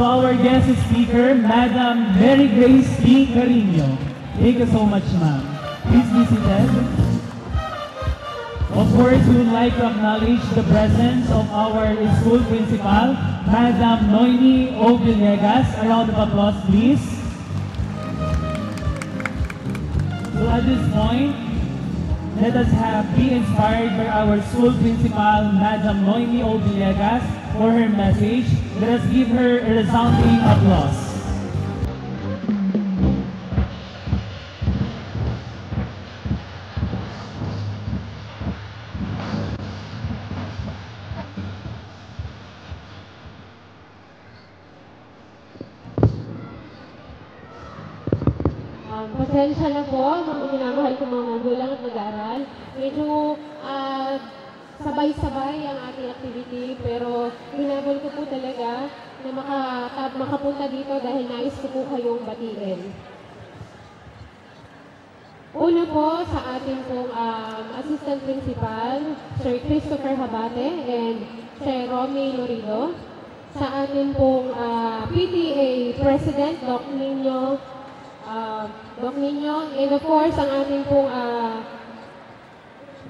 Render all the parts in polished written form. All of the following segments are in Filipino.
our guest speaker, Madam Mary Grace P. Carino. Thank you so much, ma'am. Please be seated. Of course, we would like to acknowledge the presence of our school principal, Madam Noemi O. Villegas. A round of applause, please. So at this point, let us be inspired by our school principal, Madam Noemi O. Villegas, for her message. Let us give her a resounding applause. Pasensya na po, mga minamahal ko mga magulang at mag-aaral. Medyo sabay-sabay ang ating activity, pero hinabol ko po talaga na makapunta dito dahil nais ko po kayong batiin. Una po sa ating pong Assistant Principal, Sir Christopher Habate and Sir Romy Lorido. Sa ating pong PTA President, Doc Nino, and of course, ang ating pong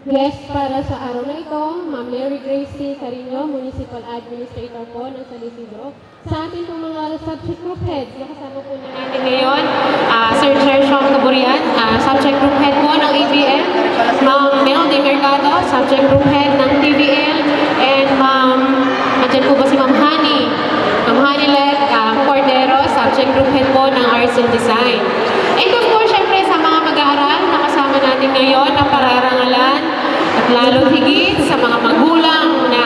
guest para sa araw na ito, Ma'am Mary Grace P. Carino, Municipal Administrator po ng San Isidro. Sa ating pong mga subject group heads, nakasama po natin ngayon, Sir Chershon Caburian, subject group head po ng ABM, Ma'am Mel De Mercado, subject group head ng TVL, and nandiyan po ba si Ma'am Hani? Ma'am Hanilet Cordero, subject group head po ng Arts and Design. And of course, syempre sa mga mag-aaral na kasama natin ngayon na pararangalan at lalo higit sa mga magulang na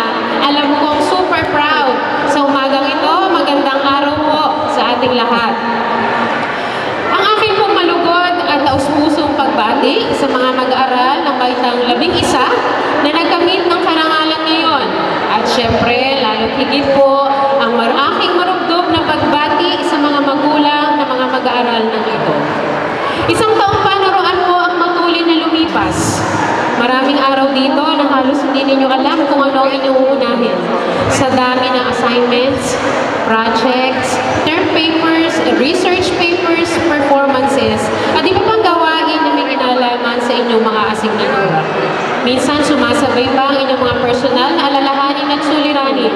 alam kong super proud sa umagang ito. Magandang araw po sa ating lahat. Ang akin pong malugod at taus-pusong pagbati sa mga mag-aaral ng baitang 11 na nagkamit ng karangalan ngayon. At syempre, lalo higit po ang aking marugdog na pagbati sa mga magulang na mga mag-aaral ng ito. Isang taong panaroan po ang matulin na lumipas. Maraming araw dito na halos hindi ninyo alam kung ano ang inyong uunahin. Sa dami ng assignments, projects, term papers, research papers, performances, at iba pang gawain na may kinalaman sa inyong mga asignadura. Minsan sumasabay pa ang inyong mga personal na alalahanin at suliranin.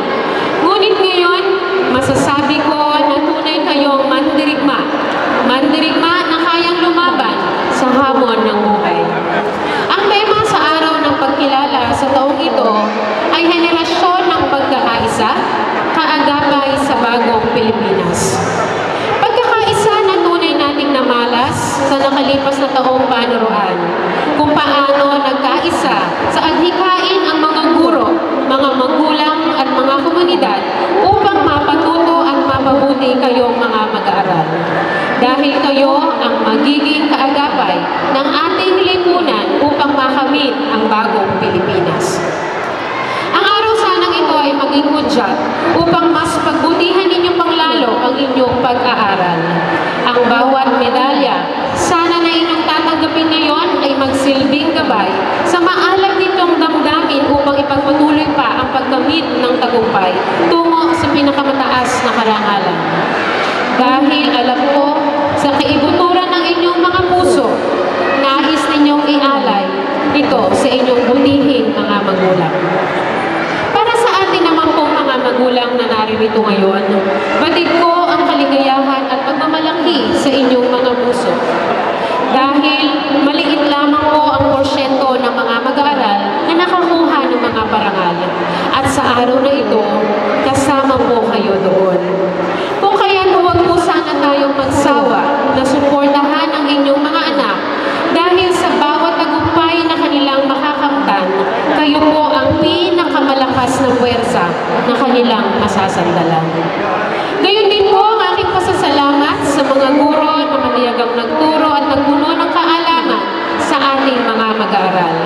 Ngunit ngayon, masasabi ko na tunay kayong mandirigma. Mandirigma na kayang lumaban sa hamon ng buhay. Ang tema sa araw ng pagkilala sa taong ito ay henerasyon ng pagkakaisa, kaagapay sa bagong Pilipinas. Pagkakaisa na tunay nating namalas sa nakalipas na taong panuruan, kung paano nagkaisa sa adhikain ang mga guro, mga magulang at mga komunidad upang mapatuto at mapabuti kayong mga mag-aaral. Dahil kayo ang magiging kaagapay ng ating lipunan upang makamit ang bagong Pilipinas. Ang araw sanang ito ay maging hudyat upang mas pagbutihan ninyong panglalo ang inyong pag-aaral. Ang bawat medalya, sana na inyong tatanggapin ngayon ay magsilbing gabay sa maalam nitong damdamin upang ipagpatuloy pa ang pagkamit ng tagumpay tungo sa pinakamataas na karangalan. Dahil alam ko, sa kaibuturan ng inyong mga puso, nais ninyong ialay ito sa inyong butihing mga magulang. Para sa atin naman pong mga magulang na naririto ngayon, batid ko ang kaligayahan at pagmamalaki sa inyong mga puso. Dahil maliit lamang po ang porsyento ng mga mag-aaral na nakakuha ng mga parangal. At sa araw na ito, kasama po kayo doon. Kung kaya huwag po sana tayong magsawa na suportahan ang inyong mga anak dahil sa bawat tagumpay na kanilang makakamtan, kayo po ang pinakamalakas na puwersa na kanilang masasandalan. Gayon din po ang aking pasasalamat sa mga guro na maniyagang nagturo at nagpuno ng kaalaman sa ating mga mag-aaral.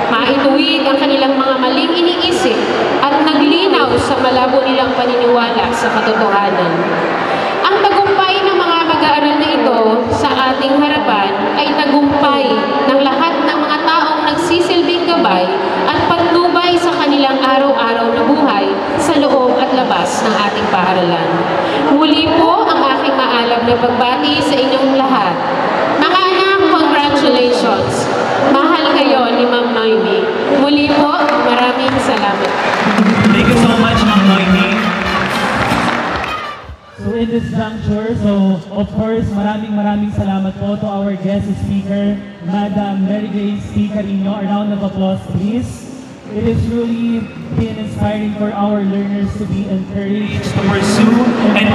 Maituwid ang kanilang mga maling iniisip at naglinaw sa malabo nilang paniniwala sa katotohanan. Ang tagumpay ng mga mag-aaral na ito sa ating harapan ay tagumpay ng lahat ng mga taong nagsisilbing gabay at patnubay sa kanilang araw-araw na buhay sa loob at labas ng ating paaralan. Muli po ang aking maalab na pagbati sa inyong lahat. Mga anak, congratulations! Mahal kayo ni Ma'am Noemi. Muli po, maraming salamat. Thank you so much, Ma'am Noemi. So in this juncture, of course, maraming salamat po to our guest speaker, Madam Mary Grace T. Carino. A round of applause, please. It has really been inspiring for our learners to be encouraged to pursue and